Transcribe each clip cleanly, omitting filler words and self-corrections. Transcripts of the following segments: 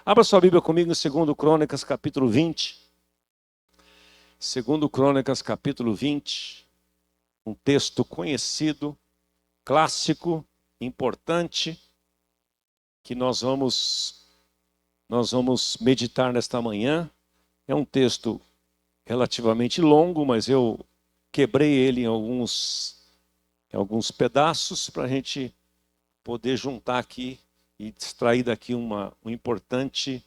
Abra sua Bíblia comigo em 2 Crônicas, capítulo 20. 2 Crônicas, capítulo 20. Um texto conhecido, clássico, importante, que nós vamos meditar nesta manhã. É um texto relativamente longo, mas eu quebrei ele em alguns pedaços para a gente poder juntar aqui e extrair daqui um importante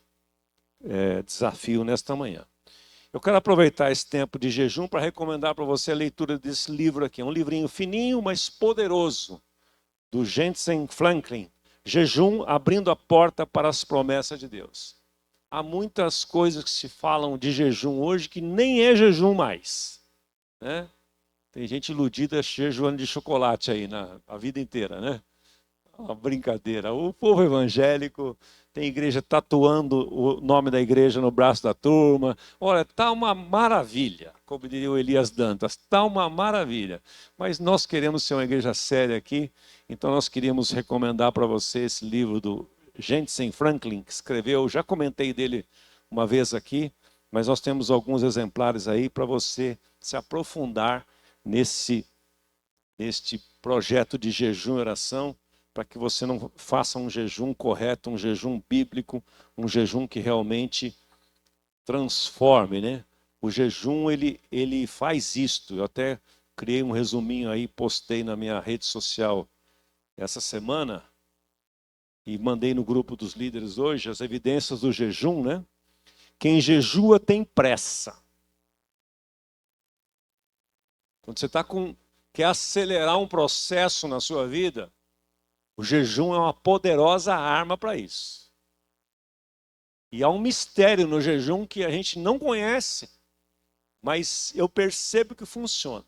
desafio nesta manhã. Eu quero aproveitar esse tempo de jejum para recomendar para você a leitura desse livro aqui. É um livrinho fininho, mas poderoso, do Jensen Franklin. Jejum abrindo a porta para as promessas de Deus. Há muitas coisas que se falam de jejum hoje que nem é jejum mais, né? Tem gente iludida jejuando de chocolate aí a vida inteira, né? Uma brincadeira. O povo evangélico tem igreja tatuando o nome da igreja no braço da turma. Olha, tá uma maravilha, como diria o Elias Dantas, tá uma maravilha. Mas nós queremos ser uma igreja séria aqui, então nós queríamos recomendar para você esse livro do Jensen Franklin, que escreveu, já comentei dele uma vez aqui, mas nós temos alguns exemplares aí para você se aprofundar neste projeto de jejum e oração, para que você não faça um jejum correto, um jejum bíblico, um jejum que realmente transforme, né? O jejum, ele faz isto. Eu até criei um resuminho aí, postei na minha rede social essa semana e mandei no grupo dos líderes hoje as evidências do jejum, né? Quem jejua tem pressa. Quando você quer acelerar um processo na sua vida, o jejum é uma poderosa arma para isso. E há um mistério no jejum que a gente não conhece, mas eu percebo que funciona.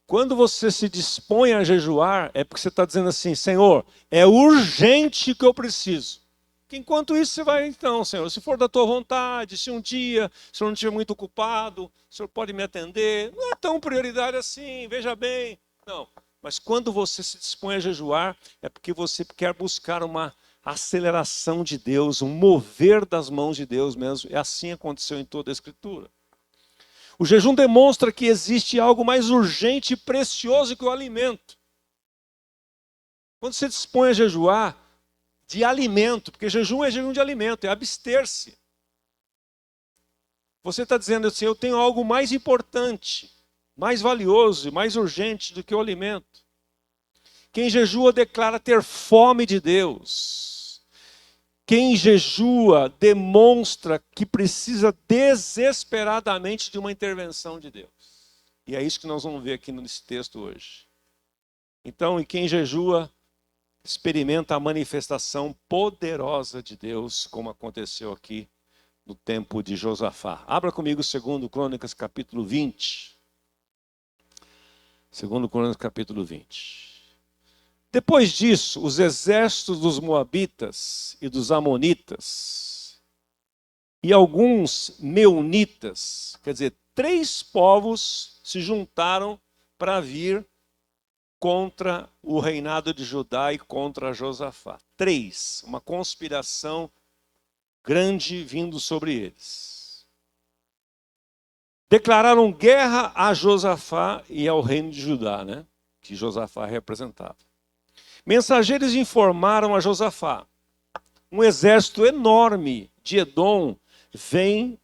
Quando você se dispõe a jejuar, é porque você está dizendo assim: Senhor, é urgente que eu preciso. Que enquanto isso você vai, então, Senhor, se for da tua vontade, se um dia o Senhor não estiver muito ocupado, o Senhor pode me atender. Não é tão prioridade assim, veja bem. Não, mas quando você se dispõe a jejuar, é porque você quer buscar uma aceleração de Deus, um mover das mãos de Deus mesmo. E assim aconteceu em toda a Escritura. O jejum demonstra que existe algo mais urgente e precioso que o alimento. Quando você dispõe a jejuar de alimento, porque jejum é jejum de alimento, é abster-se. Você está dizendo assim: eu tenho algo mais importante, mais valioso e mais urgente do que o alimento. Quem jejua declara ter fome de Deus. Quem jejua demonstra que precisa desesperadamente de uma intervenção de Deus. E é isso que nós vamos ver aqui nesse texto hoje. Então, e quem jejua experimenta a manifestação poderosa de Deus, como aconteceu aqui no tempo de Josafá. Abra comigo 2 Crônicas, capítulo 20. 2 Crônicas, capítulo 20. Depois disso, os exércitos dos Moabitas e dos Amonitas e alguns Meunitas, quer dizer, 3 povos se juntaram para vir contra o reinado de Judá e contra Josafá. 3, uma conspiração grande vindo sobre eles. Declararam guerra a Josafá e ao reino de Judá, né? Que Josafá representava. Mensageiros informaram a Josafá: um exército enorme de Edom vem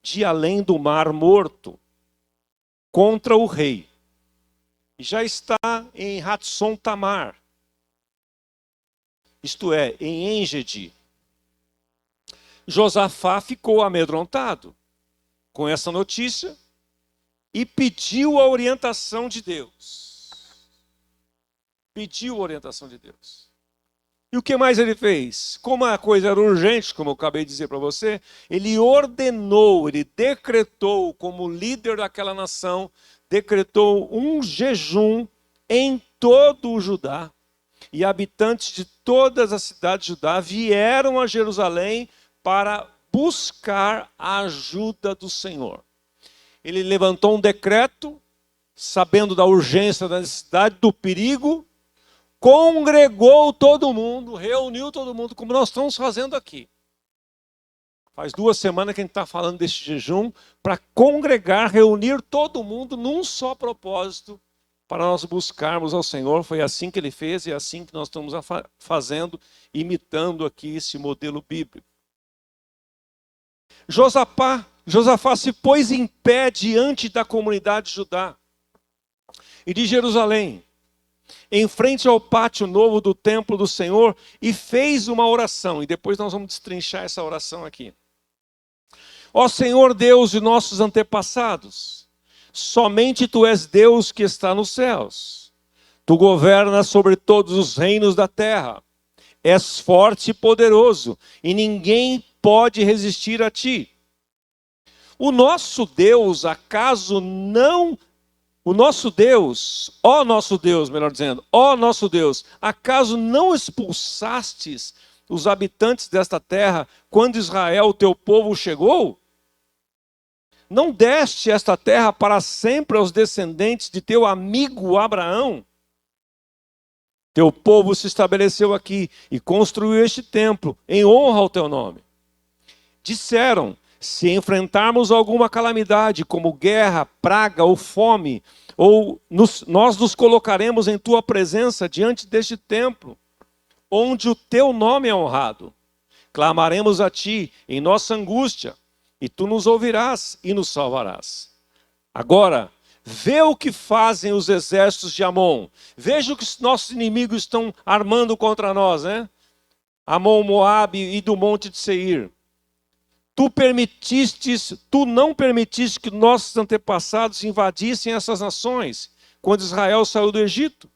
de além do Mar Morto contra o rei. E já está em Hatson Tamar, isto é, em Engedi. Josafá ficou amedrontado com essa notícia e pediu a orientação de Deus. Pediu a orientação de Deus. E o que mais ele fez? Como a coisa era urgente, como eu acabei de dizer para você, ele ordenou, ele decretou, como líder daquela nação, decretou um jejum em todo o Judá. E habitantes de todas as cidades de Judá vieram a Jerusalém para buscar a ajuda do Senhor. Ele levantou um decreto, sabendo da urgência, da necessidade, do perigo, congregou todo mundo, reuniu todo mundo, como nós estamos fazendo aqui. Faz 2 semanas que a gente está falando desse jejum para congregar, reunir todo mundo num só propósito para nós buscarmos ao Senhor. Foi assim que ele fez e é assim que nós estamos fazendo, imitando aqui esse modelo bíblico. Josafá se pôs em pé diante da comunidade de Judá e de Jerusalém, em frente ao pátio novo do templo do Senhor, e fez uma oração. E depois nós vamos destrinchar essa oração aqui. Ó Senhor Deus de nossos antepassados, somente Tu és Deus que está nos céus. Tu governas sobre todos os reinos da terra. És forte e poderoso, e ninguém pode resistir a Ti. O nosso Deus, acaso não... O nosso Deus, ó nosso Deus, melhor dizendo, ó nosso Deus, acaso não expulsastes os habitantes desta terra quando Israel, teu povo, chegou? Não deste esta terra para sempre aos descendentes de teu amigo Abraão? Teu povo se estabeleceu aqui e construiu este templo em honra ao teu nome. Disseram: se enfrentarmos alguma calamidade, como guerra, praga ou fome, nós nos colocaremos em tua presença diante deste templo, onde o teu nome é honrado. Clamaremos a ti em nossa angústia, e tu nos ouvirás e nos salvarás. Agora, vê o que fazem os exércitos de Amon. Veja o que os nossos inimigos estão armando contra nós, né? Amon, Moabe e do monte de Seir. Tu não permitiste que nossos antepassados invadissem essas nações, quando Israel saiu do Egito.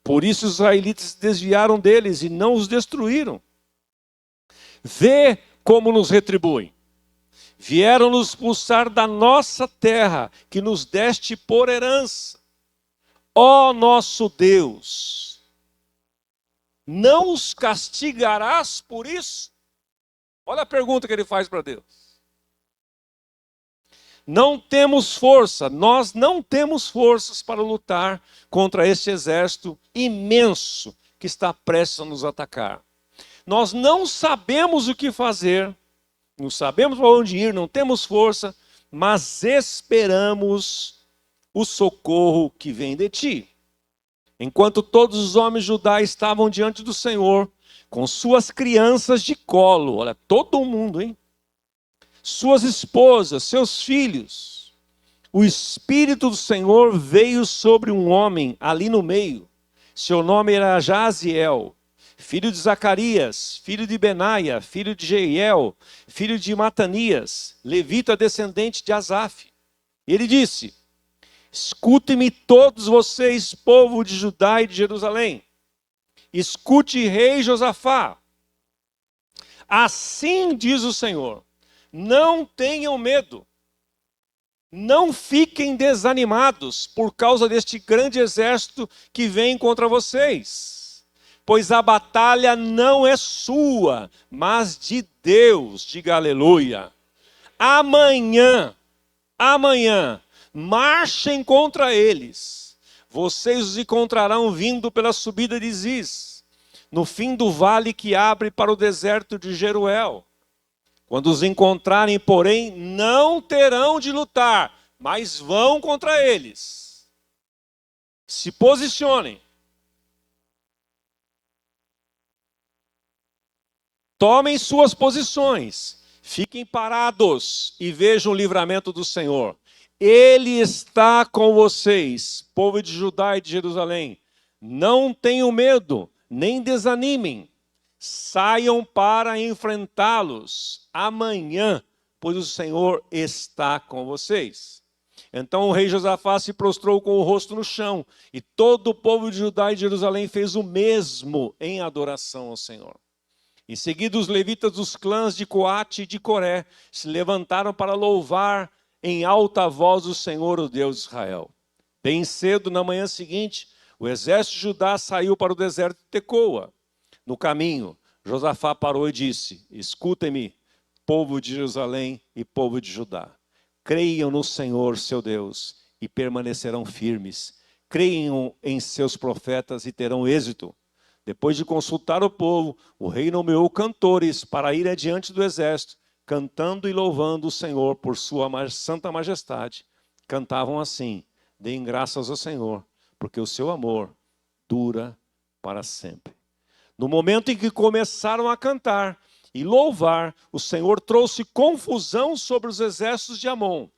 Por isso os israelitas se desviaram deles e não os destruíram. Vê como nos retribuem. Vieram nos expulsar da nossa terra, que nos deste por herança. Ó nosso Deus, não os castigarás por isso? Olha a pergunta que ele faz para Deus. Não temos força, nós não temos forças para lutar contra este exército imenso que está prestes a nos atacar. Nós não sabemos o que fazer, não sabemos para onde ir, não temos força, mas esperamos o socorro que vem de ti. Enquanto todos os homens de Judá estavam diante do Senhor, com suas crianças de colo, olha, todo mundo, hein? Suas esposas, seus filhos, o Espírito do Senhor veio sobre um homem ali no meio. Seu nome era Jaziel, filho de Zacarias, filho de Benaia, filho de Jeiel, filho de Matanias, levita descendente de Asaf. Ele disse: escutem-me todos vocês, povo de Judá e de Jerusalém. Escute, rei Josafá. Assim diz o Senhor: não tenham medo, não fiquem desanimados por causa deste grande exército que vem contra vocês, pois a batalha não é sua, mas de Deus. Diga aleluia. Amanhã, marchem contra eles. Vocês os encontrarão vindo pela subida de Ziz, no fim do vale que abre para o deserto de Jeruel. Quando os encontrarem, porém, não terão de lutar, mas vão contra eles. Se posicionem. Tomem suas posições. Fiquem parados e vejam o livramento do Senhor. Ele está com vocês, povo de Judá e de Jerusalém. Não tenham medo, nem desanimem. Saiam para enfrentá-los amanhã, pois o Senhor está com vocês. Então o rei Josafá se prostrou com o rosto no chão, e todo o povo de Judá e de Jerusalém fez o mesmo em adoração ao Senhor. Em seguida, os levitas dos clãs de Coate e de Coré se levantaram para louvar em alta voz o Senhor, o Deus de Israel. Bem cedo, na manhã seguinte, o exército de Judá saiu para o deserto de Tecoa. No caminho, Josafá parou e disse: escutem-me, povo de Jerusalém e povo de Judá. Creiam no Senhor, seu Deus, e permanecerão firmes. Creiam em seus profetas e terão êxito. Depois de consultar o povo, o rei nomeou cantores para ir adiante do exército, cantando e louvando o Senhor por sua santa majestade. Cantavam assim: deem graças ao Senhor, porque o seu amor dura para sempre. No momento em que começaram a cantar e louvar, o Senhor trouxe confusão sobre os exércitos de Amon,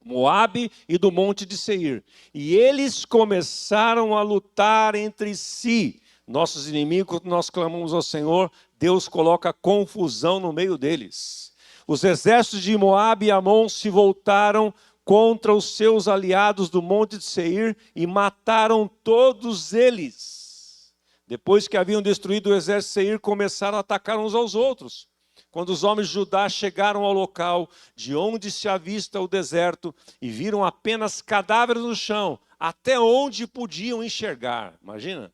Moabe e do monte de Seir. E eles começaram a lutar entre si. Nossos inimigos, nós clamamos ao Senhor, Deus coloca confusão no meio deles. Os exércitos de Moabe e Amon se voltaram contra os seus aliados do monte de Seir e mataram todos eles. Depois que haviam destruído o exército de Seir, começaram a atacar uns aos outros. Quando os homens de Judá chegaram ao local de onde se avista o deserto e viram apenas cadáveres no chão, até onde podiam enxergar, imagina,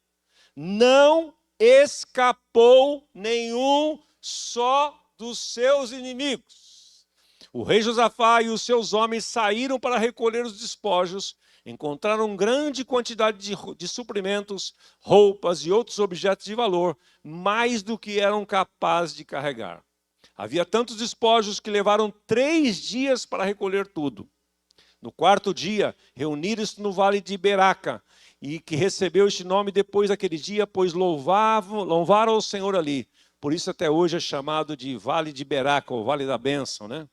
não escapou nenhum só dos seus inimigos. O rei Josafá e os seus homens saíram para recolher os despojos, encontraram grande quantidade de suprimentos, roupas e outros objetos de valor, mais do que eram capazes de carregar. Havia tantos despojos que levaram 3 dias para recolher tudo. No 4º dia, reuniram-se no vale de Beraca, e que recebeu este nome depois daquele dia, pois louvaram ao Senhor ali. Por isso até hoje é chamado de Vale de Beraca, ou Vale da Bênção, né?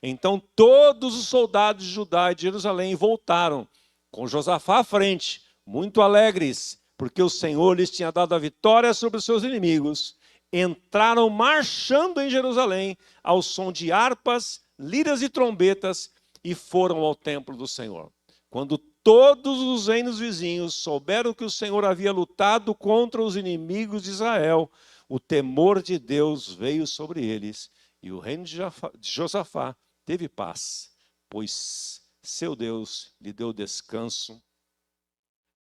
Então todos os soldados de Judá e de Jerusalém voltaram, com Josafá à frente, muito alegres, porque o Senhor lhes tinha dado a vitória sobre os seus inimigos. Entraram marchando em Jerusalém, ao som de harpas, liras e trombetas, e foram ao templo do Senhor. Quando todos os reinos vizinhos souberam que o Senhor havia lutado contra os inimigos de Israel, o temor de Deus veio sobre eles, e o reino de Josafá teve paz, pois seu Deus lhe deu descanso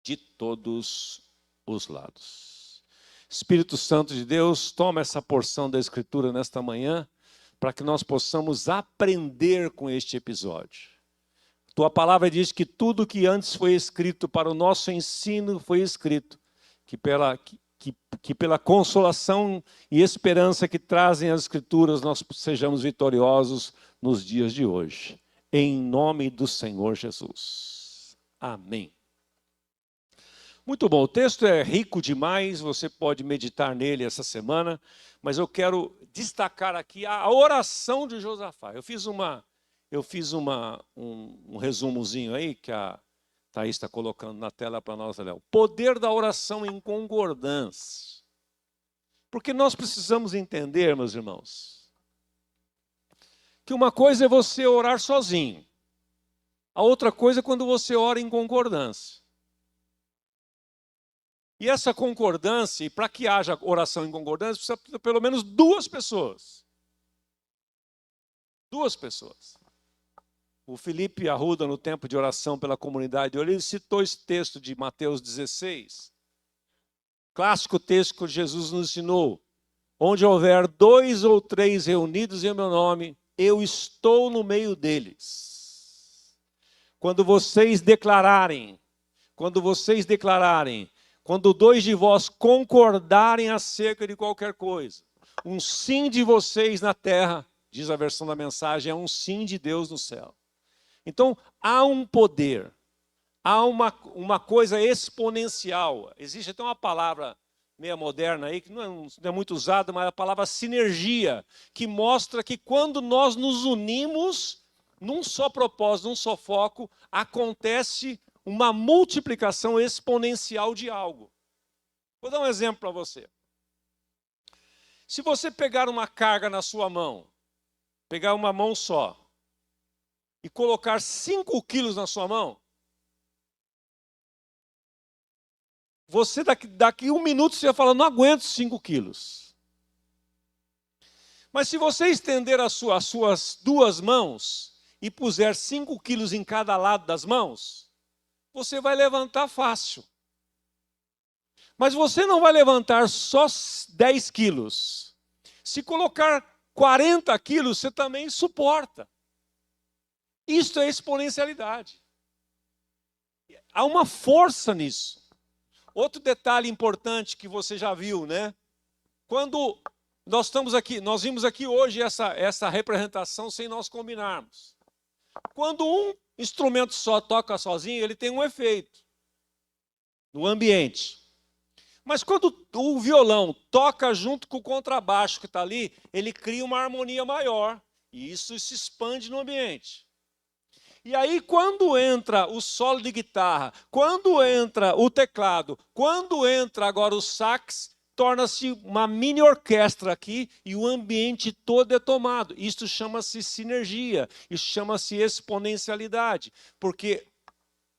de todos os lados. Espírito Santo de Deus, toma essa porção da Escritura nesta manhã, para que nós possamos aprender com este episódio. Tua palavra diz que tudo que antes foi escrito para o nosso ensino foi escrito, que pela consolação e esperança que trazem as Escrituras nós sejamos vitoriosos nos dias de hoje. Em nome do Senhor Jesus. Amém. Muito bom, o texto é rico demais, você pode meditar nele essa semana, mas eu quero destacar aqui a oração de Josafá. Eu fiz um resumozinho aí que a Thaís está colocando na tela para nós, olha, o poder da oração em concordância. Porque nós precisamos entender, meus irmãos, que uma coisa é você orar sozinho, a outra coisa é quando você ora em concordância. E essa concordância, e para que haja oração em concordância, precisa de pelo menos 2 pessoas. 2 pessoas. O Felipe Arruda, no tempo de oração pela comunidade, ele citou esse texto de Mateus 16. Clássico texto que Jesus nos ensinou. Onde houver 2 ou 3 reunidos em meu nome, eu estou no meio deles. Quando vocês declararem, quando 2 de vós concordarem acerca de qualquer coisa, um sim de vocês na terra, diz a versão da mensagem, é um sim de Deus no céu. Então, há um poder, há uma coisa exponencial. Existe até uma palavra meia moderna aí, que não é muito usada, mas a palavra sinergia, que mostra que quando nós nos unimos num só propósito, num só foco, acontece uma multiplicação exponencial de algo. Vou dar um exemplo para você. Se você pegar uma carga na sua mão, pegar uma mão só, e colocar 5 quilos na sua mão, você daqui 1 minuto você vai falar, não aguento 5 quilos. Mas se você estender as suas 2 mãos e puser 5 quilos em cada lado das mãos, você vai levantar fácil. Mas você não vai levantar só 10 quilos. Se colocar 40 quilos, você também suporta. Isto é exponencialidade. Há uma força nisso. outro detalhe importante que você já viu, né? Quando nós estamos aqui, nós vimos aqui hoje essa representação sem nós combinarmos. Quando um instrumento só toca sozinho, ele tem um efeito no ambiente. Mas quando o violão toca junto com o contrabaixo que está ali, ele cria uma harmonia maior. E isso se expande no ambiente. E aí, quando entra o solo de guitarra, quando entra o teclado, quando entra agora o sax, torna-se uma mini orquestra aqui e o ambiente todo é tomado. Isso chama-se sinergia, isso chama-se exponencialidade, porque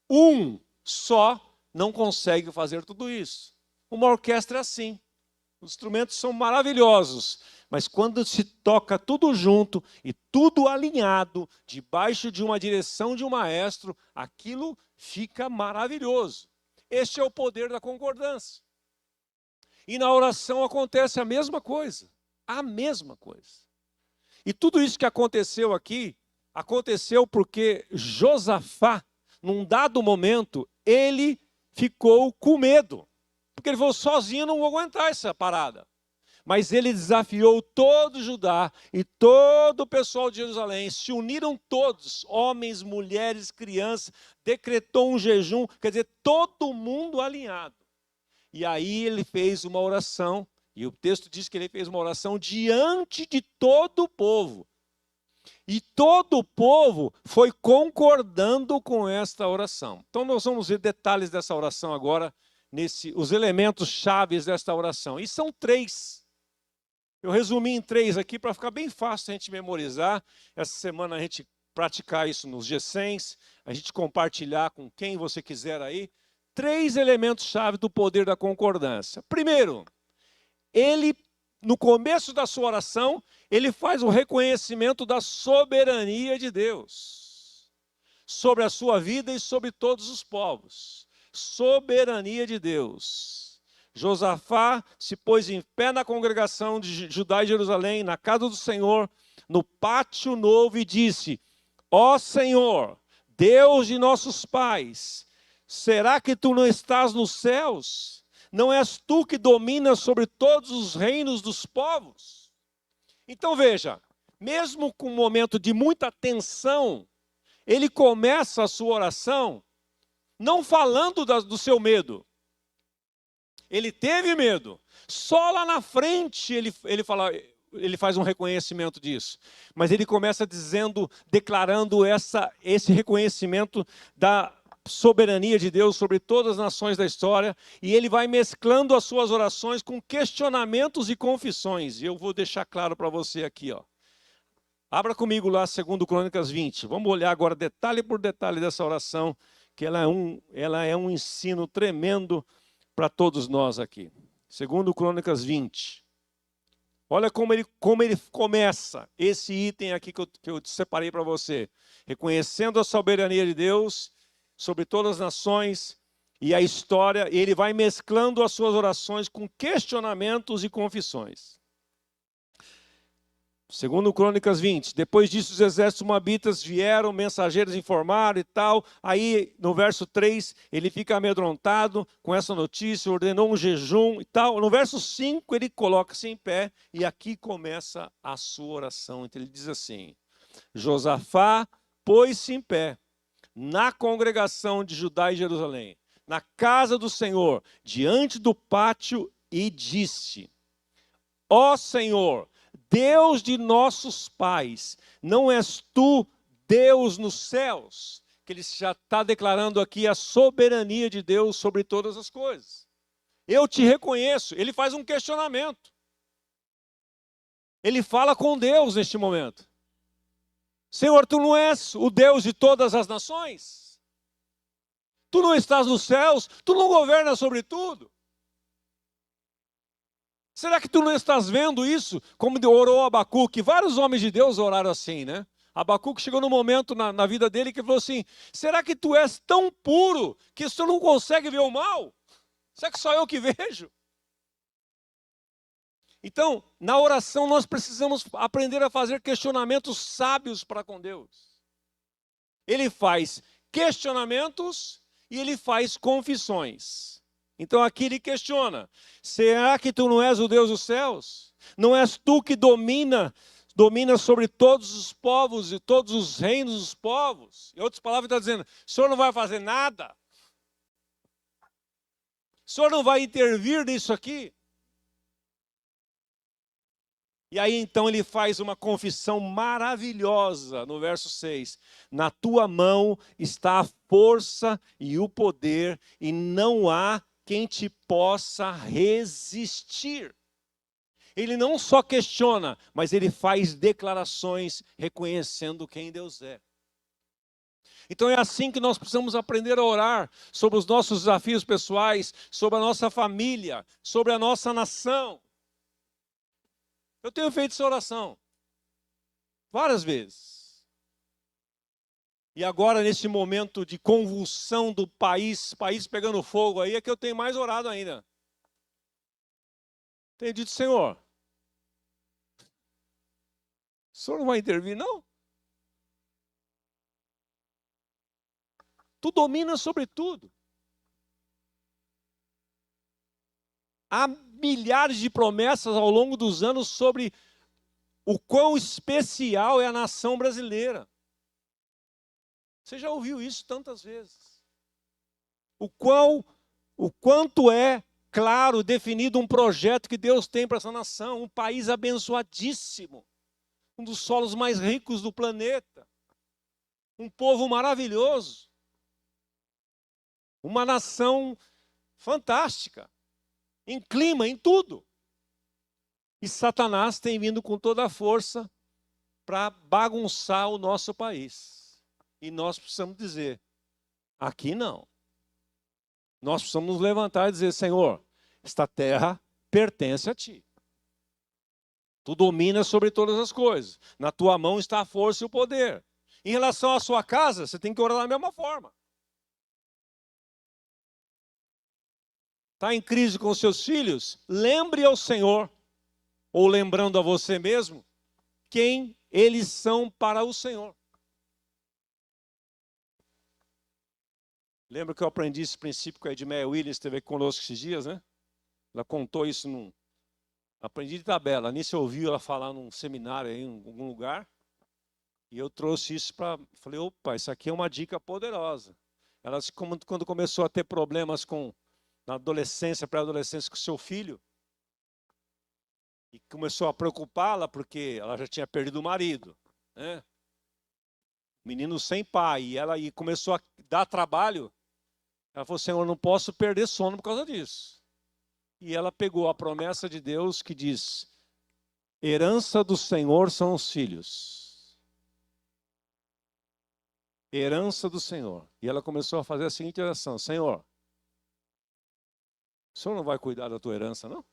um só não consegue fazer tudo isso. Uma orquestra é assim. Os instrumentos são maravilhosos, mas quando se toca tudo junto e tudo alinhado, debaixo de uma direção de um maestro, aquilo fica maravilhoso. Este é o poder da concordância. E na oração acontece a mesma coisa. A mesma coisa. E tudo isso que aconteceu aqui, aconteceu porque Josafá, num dado momento, ele ficou com medo. Porque ele falou, sozinho não vou aguentar essa parada. Mas ele desafiou todo Judá e todo o pessoal de Jerusalém. Se uniram todos, homens, mulheres, crianças, decretou um jejum, quer dizer, todo mundo alinhado. E aí ele fez uma oração, e o texto diz que ele fez uma oração diante de todo o povo. E todo o povo foi concordando com esta oração. Então nós vamos ver detalhes dessa oração agora, os elementos chaves desta oração. E são 3. Eu resumi em 3 aqui para ficar bem fácil a gente memorizar. Essa semana a gente praticar isso nos G100s, a gente compartilhar com quem você quiser aí. 3 elementos-chave do poder da concordância. Primeiro, ele, no começo da sua oração, ele faz o reconhecimento da soberania de Deus sobre a sua vida e sobre todos os povos. Soberania de Deus. Josafá se pôs em pé na congregação de Judá e Jerusalém, na casa do Senhor, no pátio novo, e disse: ó Senhor, Deus de nossos pais, será que tu não estás nos céus? Não és tu que dominas sobre todos os reinos dos povos? Então veja, mesmo com um momento de muita tensão, ele começa a sua oração não falando do seu medo. Ele teve medo. Só lá na frente ele faz um reconhecimento disso. Mas ele começa declarando esse reconhecimento da soberania de Deus sobre todas as nações da história, e ele vai mesclando as suas orações com questionamentos e confissões. E eu vou deixar claro para você aqui, ó. Abra comigo lá 2 Crônicas 20. Vamos olhar agora detalhe por detalhe dessa oração, que ela é um ensino tremendo para todos nós aqui. 2 Crônicas 20. Olha como ele começa esse item aqui que eu separei para você. Reconhecendo a soberania de Deus sobre todas as nações e a história, e ele vai mesclando as suas orações com questionamentos e confissões. 2 Crônicas 20, depois disso os exércitos moabitas vieram, mensageiros informaram e tal, aí no verso 3 ele fica amedrontado com essa notícia, ordenou um jejum e tal. No verso 5 ele coloca-se em pé e aqui começa a sua oração. Então ele diz assim: Josafá pôs-se em pé na congregação de Judá e Jerusalém, na casa do Senhor, diante do pátio, e disse: ó Senhor, Deus de nossos pais, não és tu Deus nos céus? Que ele já está declarando aqui a soberania de Deus sobre todas as coisas. Eu te reconheço. Ele faz um questionamento. Ele fala com Deus neste momento. Senhor, tu não és o Deus de todas as nações? Tu não estás nos céus? Tu não governas sobre tudo? Será que tu não estás vendo isso? Como orou Abacuque? Vários homens de Deus oraram assim, né? Abacuque chegou num momento na vida dele que falou assim: será que tu és tão puro que o Senhor não consegue ver o mal? Será que só eu que vejo? Então, na oração nós precisamos aprender a fazer questionamentos sábios para com Deus. Ele faz questionamentos e ele faz confissões. Então aqui ele questiona: será que tu não és o Deus dos céus? Não és tu que domina sobre todos os povos e todos os reinos dos povos? Em outras palavras, está dizendo: o Senhor não vai fazer nada? O Senhor não vai intervir nisso aqui? E aí então ele faz uma confissão maravilhosa no verso 6. Na tua mão está a força e o poder, e não há quem te possa resistir. Ele não só questiona, mas ele faz declarações reconhecendo quem Deus é. Então é assim que nós precisamos aprender a orar sobre os nossos desafios pessoais, sobre a nossa família, sobre a nossa nação. Eu tenho feito essa oração várias vezes. E agora, nesse momento de convulsão do país pegando fogo aí, é que eu tenho mais orado ainda. Tenho dito: Senhor, o Senhor não vai intervir, não? Tu dominas sobre tudo. Há milhares de promessas ao longo dos anos sobre o quão especial é a nação brasileira. Você já ouviu isso tantas vezes. O quanto é claro, definido um projeto que Deus tem para essa nação, um país abençoadíssimo, um dos solos mais ricos do planeta, um povo maravilhoso, uma nação fantástica, em clima, em tudo. E Satanás tem vindo com toda a força para bagunçar o nosso país. E nós precisamos dizer: aqui não. Nós precisamos nos levantar e dizer: Senhor, esta terra pertence a Ti. Tu dominas sobre todas as coisas. Na Tua mão está a força e o poder. Em relação à sua casa, você tem que orar da mesma forma. Está em crise com os seus filhos? Lembre ao Senhor, ou lembrando a você mesmo, quem eles são para o Senhor. Lembra que eu aprendi esse princípio com a Edmeia Williams, que esteve conosco esses dias, né? Ela contou isso aprendi de tabela. Nisso eu ouvi ela falar num seminário aí, em algum lugar. E eu trouxe isso para... Falei: opa, isso aqui é uma dica poderosa. Ela, quando começou a ter problemas na adolescência, pré-adolescência, com seu filho, e começou a preocupá-la porque ela já tinha perdido o marido, né? Menino sem pai, e ela começou a dar trabalho. Ela falou: Senhor, eu não posso perder sono por causa disso. E ela pegou a promessa de Deus que diz: herança do Senhor são os filhos. Herança do Senhor. E ela começou a fazer a seguinte oração: Senhor, o Senhor não vai cuidar da tua herança, não?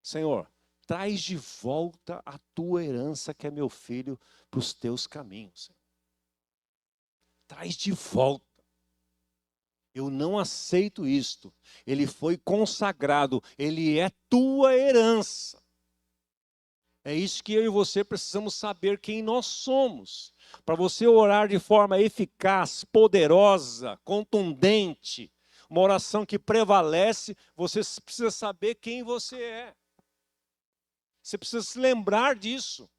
Senhor, traz de volta a tua herança, que é meu filho, para os teus caminhos. Senhor. Traz de volta. Eu não aceito isto. Ele foi consagrado, ele é tua herança. É isso que eu e você precisamos saber quem nós somos. Para você orar de forma eficaz, poderosa, contundente, uma oração que prevalece, você precisa saber quem você é. Você precisa se lembrar disso.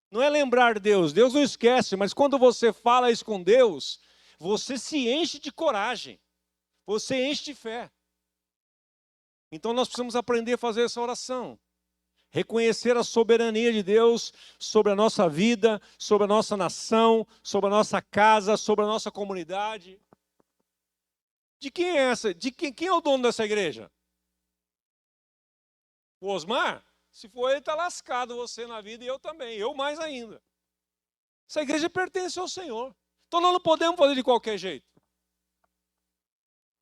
Não é lembrar Deus, Deus não esquece, mas quando você fala isso com Deus, você se enche de coragem, você enche de fé. Então nós precisamos aprender a fazer essa oração. Reconhecer a soberania de Deus sobre a nossa vida, sobre a nossa nação, sobre a nossa casa, sobre a nossa comunidade. De quem é essa? Quem é o dono dessa igreja? O Osmar? Se for ele, está lascado você na vida e eu também, eu mais ainda. Essa igreja pertence ao Senhor. Então nós não podemos fazer de qualquer jeito.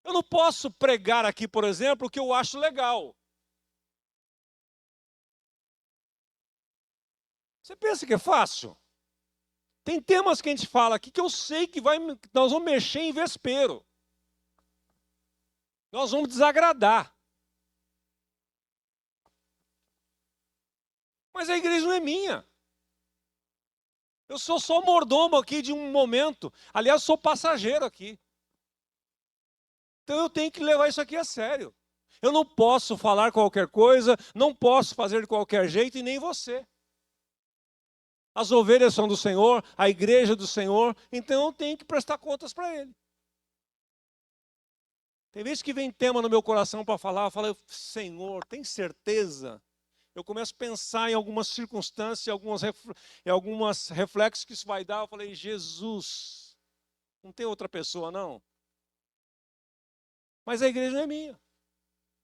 Eu não posso pregar aqui, por exemplo, o que eu acho legal. Você pensa que é fácil? Tem temas que a gente fala aqui que eu sei que nós vamos mexer em vespeiro. Nós vamos desagradar. Mas a igreja não é minha. Eu sou só mordomo aqui de um momento. Aliás, sou passageiro aqui. Então eu tenho que levar isso aqui a sério. Eu não posso falar qualquer coisa, não posso fazer de qualquer jeito, e nem você. As ovelhas são do Senhor, a igreja do Senhor, então eu tenho que prestar contas para Ele. Tem vezes que vem tema no meu coração para falar, eu falo, Senhor, tem certeza? Eu começo a pensar em algumas circunstâncias, em algumas reflexos que isso vai dar. Eu falei, Jesus, não tem outra pessoa não? Mas a igreja não é minha.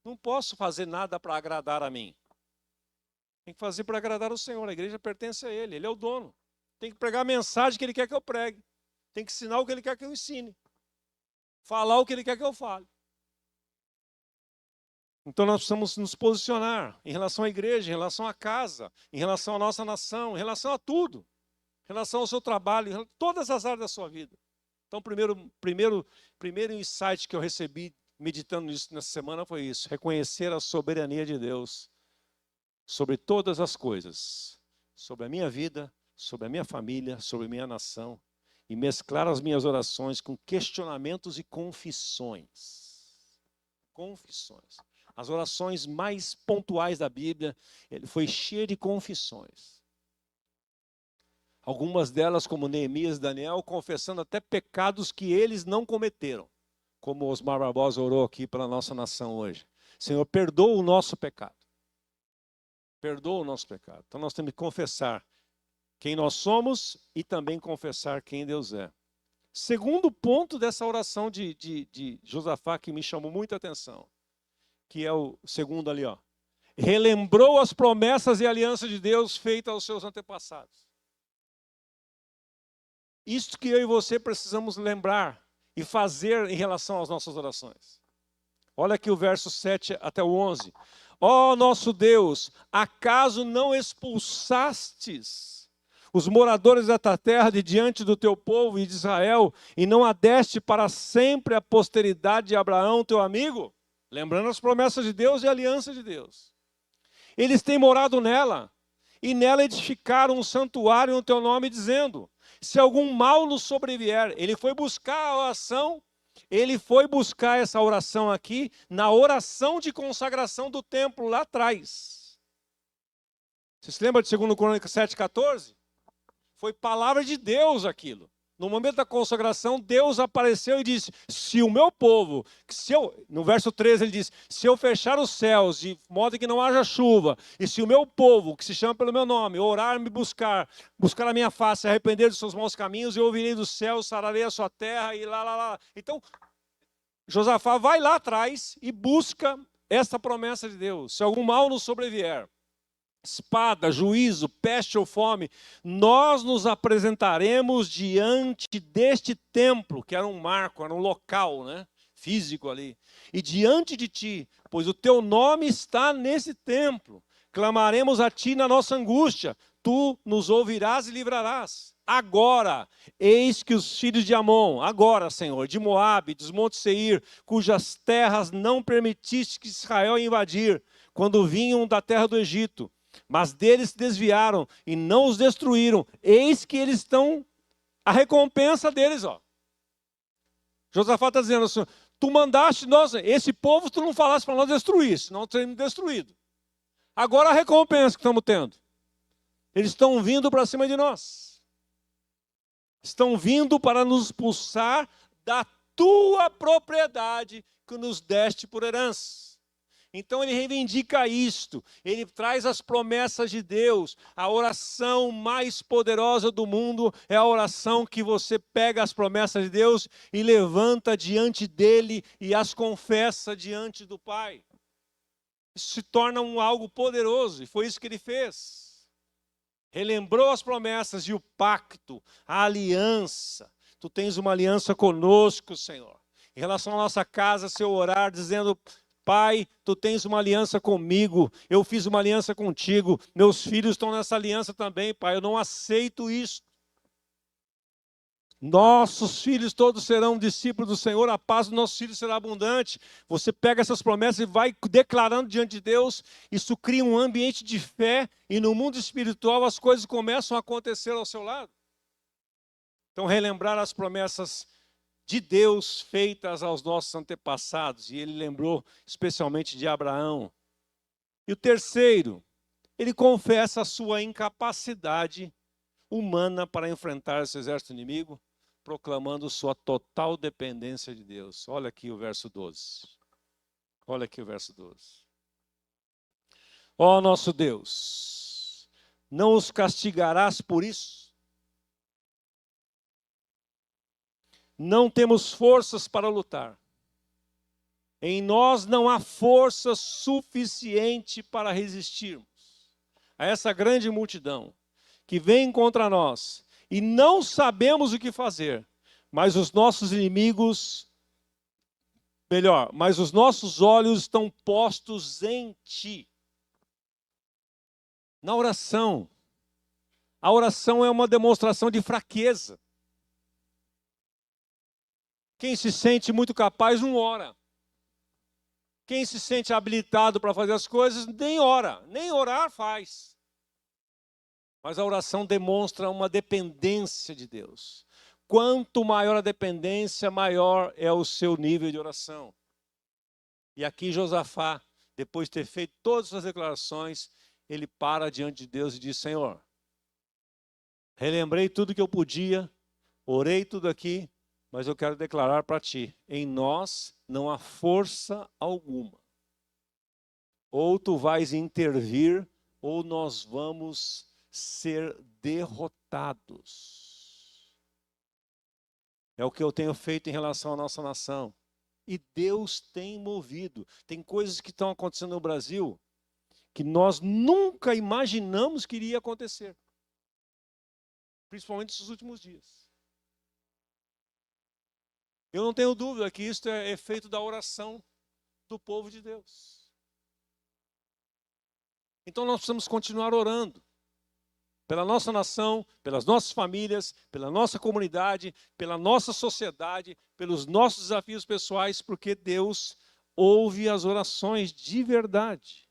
Não posso fazer nada para agradar a mim. Tem que fazer para agradar o Senhor. A igreja pertence a Ele, Ele é o dono. Tem que pregar a mensagem que Ele quer que eu pregue. Tem que ensinar o que Ele quer que eu ensine. Falar o que Ele quer que eu fale. Então nós precisamos nos posicionar em relação à igreja, em relação à casa, em relação à nossa nação, em relação a tudo. Em relação ao seu trabalho, em todas as áreas da sua vida. Então, primeiro insight que eu recebi meditando nisso nessa semana foi isso: reconhecer a soberania de Deus sobre todas as coisas, sobre a minha vida, sobre a minha família, sobre a minha nação, e mesclar as minhas orações com questionamentos e confissões. Confissões. As orações mais pontuais da Bíblia, ele foi cheio de confissões. Algumas delas, como Neemias e Daniel, confessando até pecados que eles não cometeram. Como Osmar Barbosa orou aqui pela nossa nação hoje. Senhor, perdoa o nosso pecado. Perdoa o nosso pecado. Então nós temos que confessar quem nós somos e também confessar quem Deus é. Segundo ponto dessa oração de Josafá, que me chamou muita atenção, que é o segundo ali, ó. Relembrou as promessas e alianças de Deus feitas aos seus antepassados. Isto que eu e você precisamos lembrar e fazer em relação às nossas orações. Olha aqui o verso 7 até o 11. Ó nosso Deus, acaso não expulsastes os moradores desta terra de diante do teu povo e de Israel, e não a deste para sempre a posteridade de Abraão, teu amigo? Lembrando as promessas de Deus e a aliança de Deus. Eles têm morado nela, e nela edificaram um santuário no teu nome, dizendo: se algum mal nos sobrevier. Ele foi buscar a oração, ele foi buscar essa oração aqui, na oração de consagração do templo lá atrás. Você se lembra de 2 Crônicas 7,14? Foi palavra de Deus aquilo. No momento da consagração, Deus apareceu e disse: se o meu povo, no verso 13 ele diz: se eu fechar os céus de modo que não haja chuva, e se o meu povo, que se chama pelo meu nome, orar, me buscar a minha face, arrepender dos seus maus caminhos, eu ouvirei dos céus, sararei a sua terra, e lá. Então, Josafá vai lá atrás e busca essa promessa de Deus: se algum mal nos sobrevier, espada, juízo, peste ou fome, nós nos apresentaremos diante deste templo, que era um marco, era um local, né, físico ali, e diante de ti, pois o teu nome está nesse templo. Clamaremos a ti na nossa angústia, tu nos ouvirás e livrarás. Agora, eis que os filhos de Amon, agora, Senhor, de Moabe, dos montes Seir, cujas terras não permitiste que Israel invadir, quando vinham da terra do Egito, mas deles se desviaram e não os destruíram. Eis que eles estão, a recompensa deles, ó. Josafá está dizendo assim: tu mandaste nós, esse povo tu não falaste para nós destruir, senão teríamos destruído. Agora a recompensa que estamos tendo. Eles estão vindo para cima de nós. Estão vindo para nos expulsar da tua propriedade que nos deste por herança. Então ele reivindica isto, ele traz as promessas de Deus. A oração mais poderosa do mundo é a oração que você pega as promessas de Deus e levanta diante dele e as confessa diante do Pai. Isso se torna algo poderoso, e foi isso que ele fez. Relembrou as promessas e o pacto, a aliança. Tu tens uma aliança conosco, Senhor. Em relação à nossa casa, seu orar, dizendo: Pai, tu tens uma aliança comigo, eu fiz uma aliança contigo, meus filhos estão nessa aliança também, Pai, eu não aceito isso. Nossos filhos todos serão discípulos do Senhor, a paz dos nossos filhos será abundante. Você pega essas promessas e vai declarando diante de Deus, isso cria um ambiente de fé, e no mundo espiritual as coisas começam a acontecer ao seu lado. Então, relembrar as promessas de Deus feitas aos nossos antepassados. E ele lembrou especialmente de Abraão. E o terceiro, ele confessa a sua incapacidade humana para enfrentar esse exército inimigo, proclamando sua total dependência de Deus. Olha aqui o verso 12. Olha aqui o verso 12. Ó nosso Deus, não os castigarás por isso? Não temos forças para lutar. Em nós não há força suficiente para resistirmos a essa grande multidão que vem contra nós e não sabemos o que fazer, mas os nossos inimigos, mas os nossos olhos estão postos em Ti. Na oração, a oração é uma demonstração de fraqueza. Quem se sente muito capaz não ora. Quem se sente habilitado para fazer as coisas nem ora, nem orar faz. Mas a oração demonstra uma dependência de Deus. Quanto maior a dependência, maior é o seu nível de oração. E aqui Josafá, depois de ter feito todas as suas declarações, ele para diante de Deus e diz: Senhor, relembrei tudo que eu podia, orei tudo aqui, mas eu quero declarar para Ti, em nós não há força alguma. Ou Tu vais intervir, ou nós vamos ser derrotados. É o que eu tenho feito em relação à nossa nação. E Deus tem movido. Tem coisas que estão acontecendo no Brasil que nós nunca imaginamos que iria acontecer. Principalmente nesses últimos dias. Eu não tenho dúvida que isso é efeito da oração do povo de Deus. Então nós precisamos continuar orando. Pela nossa nação, pelas nossas famílias, pela nossa comunidade, pela nossa sociedade, pelos nossos desafios pessoais, porque Deus ouve as orações de verdade.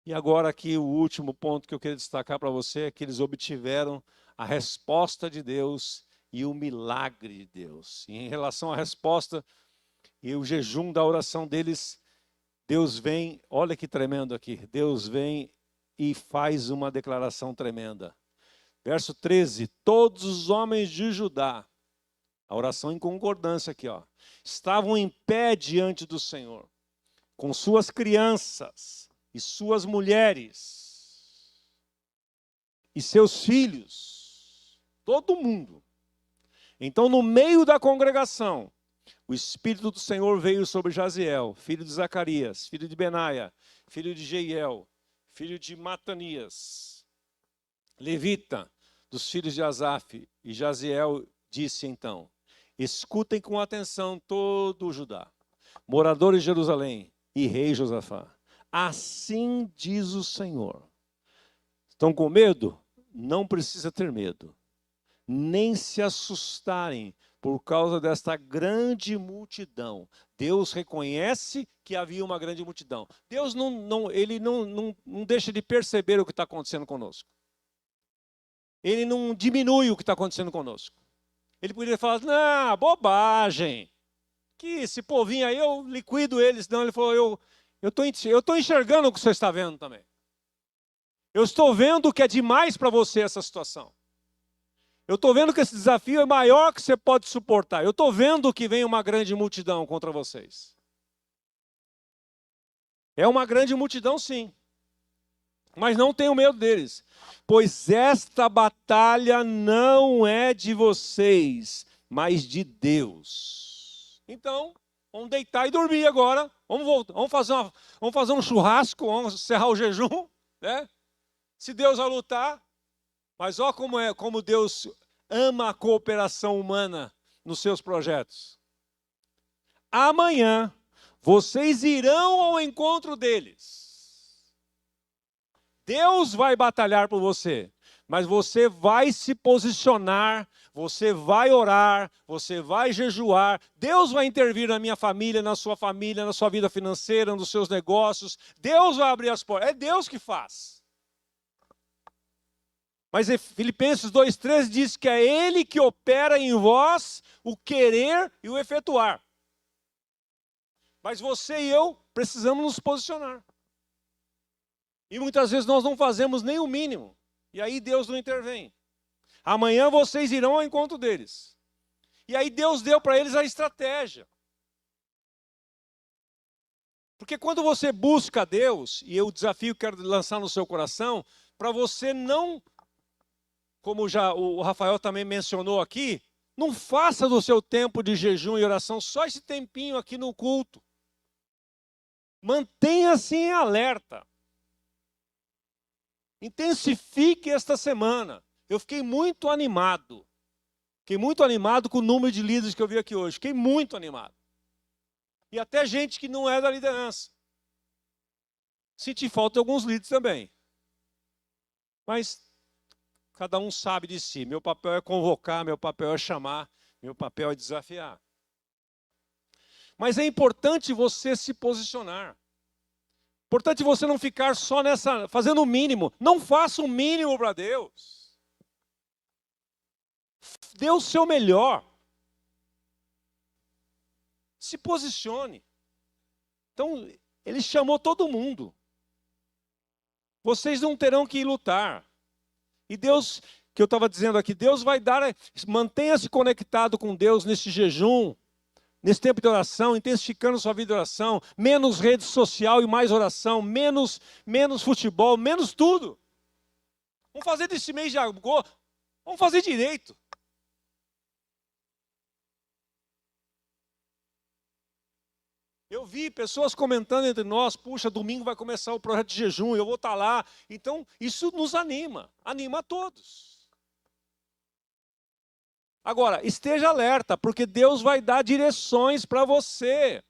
E agora aqui o último ponto que eu queria destacar para você é que eles obtiveram a resposta de Deus e o milagre de Deus. E em relação à resposta e o jejum da oração deles, Deus vem, olha que tremendo aqui, Deus vem e faz uma declaração tremenda. Verso 13, todos os homens de Judá, a oração em concordância aqui, ó, estavam em pé diante do Senhor, com suas crianças e suas mulheres e seus filhos, todo mundo. Então, no meio da congregação, o Espírito do Senhor veio sobre Jaziel, filho de Zacarias, filho de Benaia, filho de Jeiel, filho de Matanias, levita, dos filhos de Asaf. E Jaziel disse então: escutem com atenção todo o Judá, moradores de Jerusalém e rei Josafá. Assim diz o Senhor. Estão com medo? Não precisa ter medo. Nem se assustarem por causa desta grande multidão. Deus reconhece que havia uma grande multidão. Deus não deixa de perceber o que está acontecendo conosco. Ele não diminui o que está acontecendo conosco. Ele poderia falar: não, bobagem. Que esse povinho aí eu liquido eles. Não, ele falou: eu estou enxergando o que você está vendo também. Eu estou vendo que é demais para você essa situação. Eu estou vendo que esse desafio é maior que você pode suportar. Eu estou vendo que vem uma grande multidão contra vocês. É uma grande multidão, sim. Mas não tenham medo deles. Pois esta batalha não é de vocês, mas de Deus. Então, vamos deitar e dormir agora. Vamos voltar. Vamos fazer um churrasco, vamos encerrar o jejum, né? Se Deus vai lutar. Mas olha como Deus ama a cooperação humana nos seus projetos. Amanhã, vocês irão ao encontro deles. Deus vai batalhar por você, mas você vai se posicionar, você vai orar, você vai jejuar. Deus vai intervir na minha família, na sua vida financeira, nos seus negócios. Deus vai abrir as portas. É Deus que faz. Mas Filipenses 2,13 diz que é Ele que opera em vós o querer e o efetuar. Mas você e eu precisamos nos posicionar. E muitas vezes nós não fazemos nem o mínimo. E aí Deus não intervém. Amanhã vocês irão ao encontro deles. E aí Deus deu para eles a estratégia. Porque quando você busca Deus, e o desafio que eu quero lançar no seu coração, para você não, como já o Rafael também mencionou aqui, não faça do seu tempo de jejum e oração só esse tempinho aqui no culto. Mantenha-se em alerta. Intensifique esta semana. Eu fiquei muito animado. Fiquei muito animado com o número de líderes que eu vi aqui hoje. Fiquei muito animado. E até gente que não é da liderança. Senti falta de alguns líderes também. Mas cada um sabe de si. Meu papel é convocar, meu papel é chamar, meu papel é desafiar. Mas é importante você se posicionar. Importante você não ficar só nessa, fazendo o mínimo. Não faça o mínimo para Deus. Dê o seu melhor. Se posicione. Então, ele chamou todo mundo. Vocês não terão que ir lutar. E Deus, que eu estava dizendo aqui, Deus vai dar, mantenha-se conectado com Deus nesse jejum, nesse tempo de oração, intensificando sua vida de oração, menos rede social e mais oração, menos futebol, menos tudo. Vamos fazer desse mês de agosto, vamos fazer direito. Eu vi pessoas comentando entre nós, puxa, domingo vai começar o projeto de jejum, eu vou estar lá. Então, isso nos anima a todos. Agora, esteja alerta, porque Deus vai dar direções para você.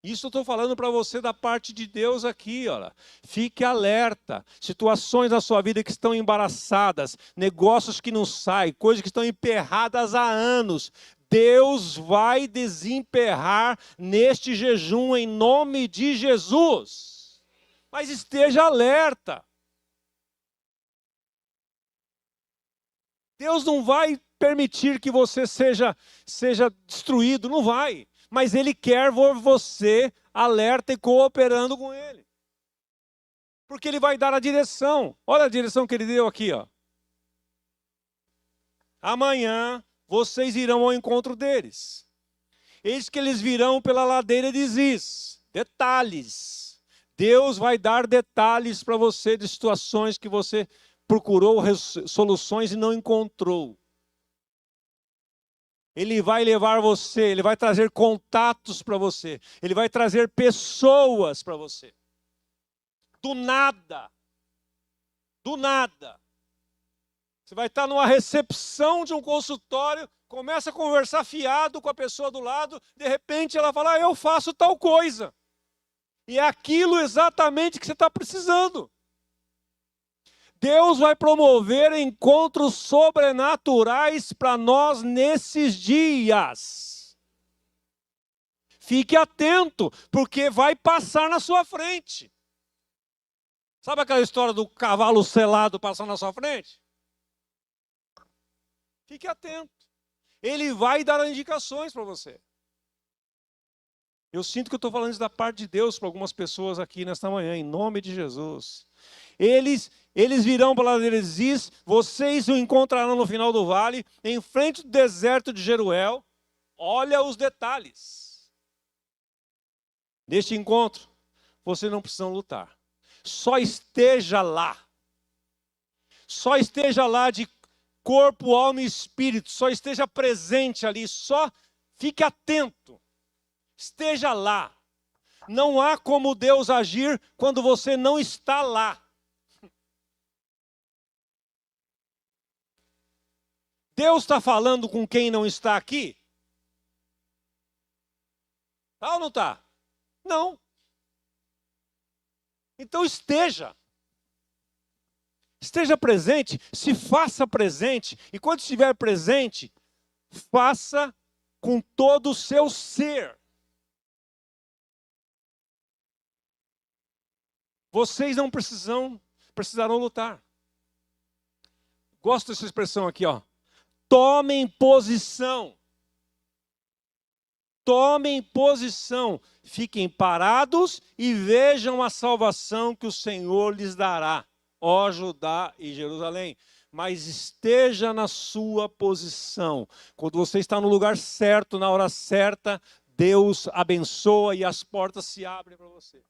Isso eu estou falando para você da parte de Deus aqui, olha. Fique alerta. Situações na sua vida que estão embaraçadas, negócios que não saem, coisas que estão emperradas há anos. Deus vai desemperrar neste jejum em nome de Jesus. Mas esteja alerta. Deus não vai permitir que você seja destruído, não vai. Mas Ele quer você alerta e cooperando com Ele. Porque Ele vai dar a direção. Olha a direção que Ele deu aqui, ó. Amanhã vocês irão ao encontro deles. Eis que eles virão pela ladeira de Ziz. Detalhes. Deus vai dar detalhes para você de situações que você procurou soluções e não encontrou. Ele vai levar você, Ele vai trazer contatos para você. Ele vai trazer pessoas para você. Do nada. Do nada. Você vai estar numa recepção de um consultório, começa a conversar fiado com a pessoa do lado, de repente ela fala, eu faço tal coisa. E é aquilo exatamente que você está precisando. Deus vai promover encontros sobrenaturais para nós nesses dias. Fique atento, porque vai passar na sua frente. Sabe aquela história do cavalo selado passando na sua frente? Fique atento. Ele vai dar indicações para você. Eu sinto que eu estou falando isso da parte de Deus para algumas pessoas aqui nesta manhã, em nome de Jesus. Eles virão para a ladeira de Ziz, vocês o encontrarão no final do vale, em frente do deserto de Jeruel. Olha os detalhes. Neste encontro, vocês não precisam lutar. Só esteja lá. Só esteja lá de corpo, alma e espírito. Só esteja presente ali. Só fique atento. Esteja lá. Não há como Deus agir quando você não está lá. Deus está falando com quem não está aqui? Está ou não está? Não. Então esteja. Esteja presente, se faça presente. E quando estiver presente, faça com todo o seu ser. Vocês não precisarão lutar. Gosto dessa expressão aqui, ó. Tomem posição. Tomem posição. Fiquem parados e vejam a salvação que o Senhor lhes dará, ó Judá e Jerusalém. Mas esteja na sua posição. Quando você está no lugar certo, na hora certa, Deus abençoa e as portas se abrem para você.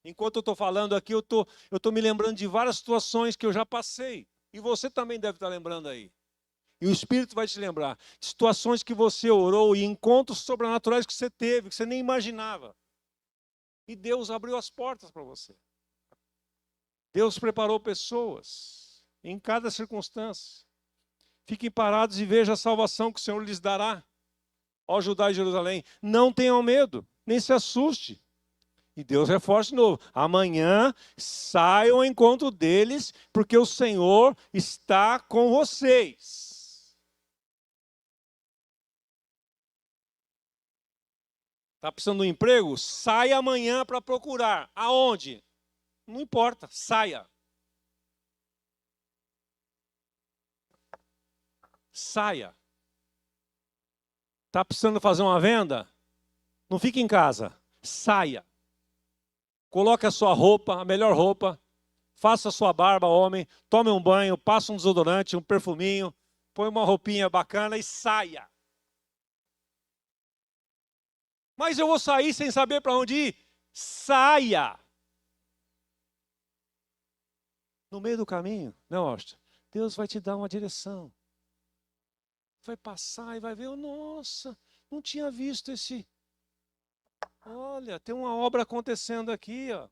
Enquanto eu estou falando aqui, eu estou me lembrando de várias situações que eu já passei. E você também deve estar lembrando aí. E o Espírito vai te lembrar. Situações que você orou e encontros sobrenaturais que você teve, que você nem imaginava. E Deus abriu as portas para você. Deus preparou pessoas em cada circunstância. Fiquem parados e vejam a salvação que o Senhor lhes dará, ó Judá e Jerusalém. Não tenham medo, nem se assuste. E Deus reforça de novo. Amanhã saiam ao encontro deles, porque o Senhor está com vocês. Está precisando de um emprego? Saia amanhã para procurar. Aonde? Não importa, saia. Saia. Está precisando fazer uma venda? Não fique em casa. Saia. Coloque a sua roupa, a melhor roupa. Faça a sua barba, homem. Tome um banho, passe um desodorante, um perfuminho. Põe uma roupinha bacana e saia. Mas eu vou sair sem saber para onde ir. Saia. No meio do caminho, não, Austin, Deus vai te dar uma direção. Vai passar e vai ver, nossa, não tinha visto esse. Olha, tem uma obra acontecendo aqui, ó.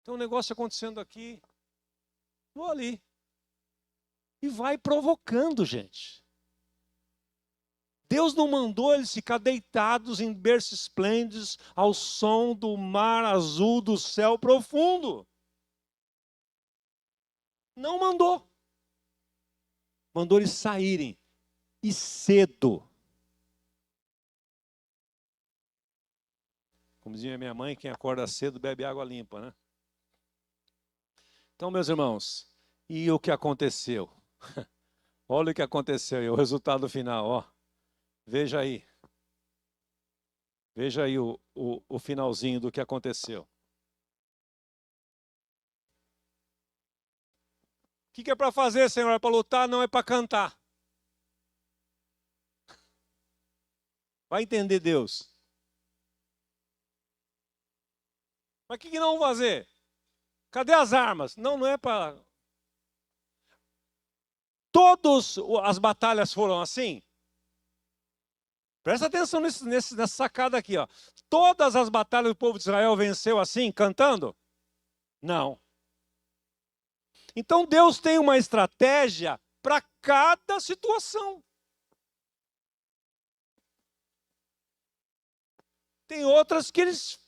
Tem um negócio acontecendo aqui. Vou ali. E vai provocando, gente. Deus não mandou eles ficar deitados em berços esplêndidos ao som do mar azul do céu profundo. Não mandou. Mandou eles saírem. E cedo. Como dizia minha mãe, quem acorda cedo bebe água limpa, né? Então, meus irmãos, e o que aconteceu? Olha o que aconteceu e o resultado final, ó. Veja aí. Veja aí o finalzinho do que aconteceu. O que é para fazer, Senhor? É para lutar, não é para cantar. Vai entender Deus. Mas o que não vão fazer? Cadê as armas? Não, não é para... Todas as batalhas foram assim? Presta atenção nessa sacada aqui, ó. Todas as batalhas do povo de Israel venceu assim, cantando? Não. Então Deus tem uma estratégia para cada situação. Tem outras que eles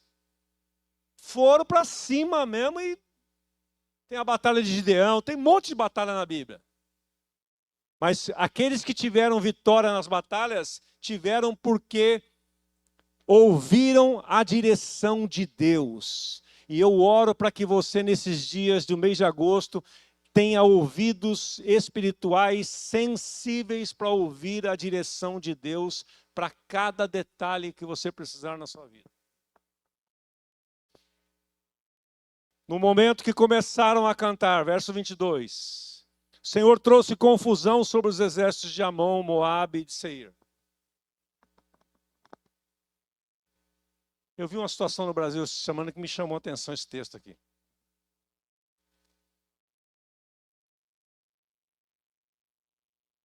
foram para cima mesmo e tem a batalha de Gideão, tem um monte de batalha na Bíblia. Mas aqueles que tiveram vitória nas batalhas, tiveram porque ouviram a direção de Deus. E eu oro para que você, nesses dias do mês de agosto, tenha ouvidos espirituais sensíveis para ouvir a direção de Deus para cada detalhe que você precisar na sua vida. No momento que começaram a cantar, verso 22, o Senhor trouxe confusão sobre os exércitos de Amon, Moabe e de Seir. Eu vi uma situação no Brasil essa semana que me chamou a atenção esse texto aqui.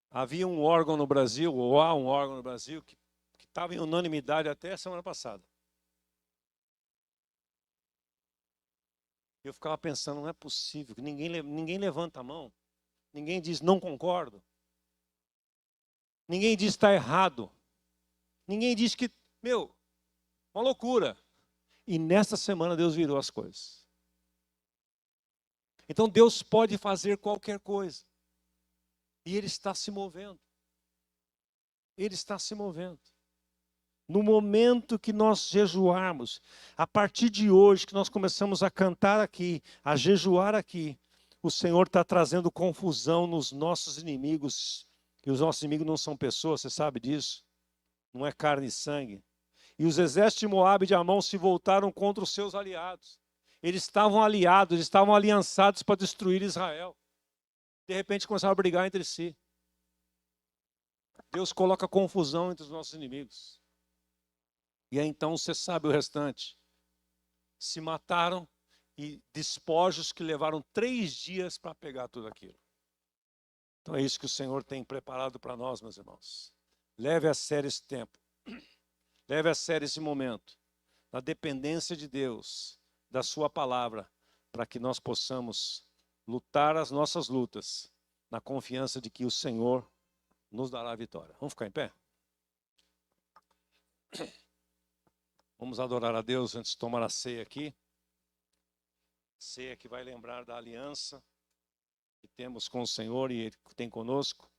Havia um órgão no Brasil, ou há um órgão no Brasil, que estava em unanimidade até a semana passada. Eu ficava pensando, não é possível, que ninguém levanta a mão. Ninguém diz, não concordo. Ninguém diz, está errado. Ninguém diz que, uma loucura. E nesta semana Deus virou as coisas. Então Deus pode fazer qualquer coisa. E Ele está se movendo. Ele está se movendo. No momento que nós jejuarmos, a partir de hoje que nós começamos a cantar aqui, a jejuar aqui, o Senhor está trazendo confusão nos nossos inimigos. E os nossos inimigos não são pessoas, você sabe disso. Não é carne e sangue. E os exércitos de Moabe e de Amon se voltaram contra os seus aliados. Eles estavam aliados, eles estavam aliançados para destruir Israel. De repente começaram a brigar entre si. Deus coloca confusão entre os nossos inimigos. E aí então você sabe o restante. Se mataram e despojos que levaram 3 dias para pegar tudo aquilo. Então é isso que o Senhor tem preparado para nós, meus irmãos. Leve a sério esse tempo. Leve a sério esse momento. Na dependência de Deus, da sua palavra, para que nós possamos lutar as nossas lutas, na confiança de que o Senhor nos dará a vitória. Vamos ficar em pé? Vamos adorar a Deus antes de tomar a ceia aqui. Ceia que vai lembrar da aliança que temos com o Senhor e Ele tem conosco.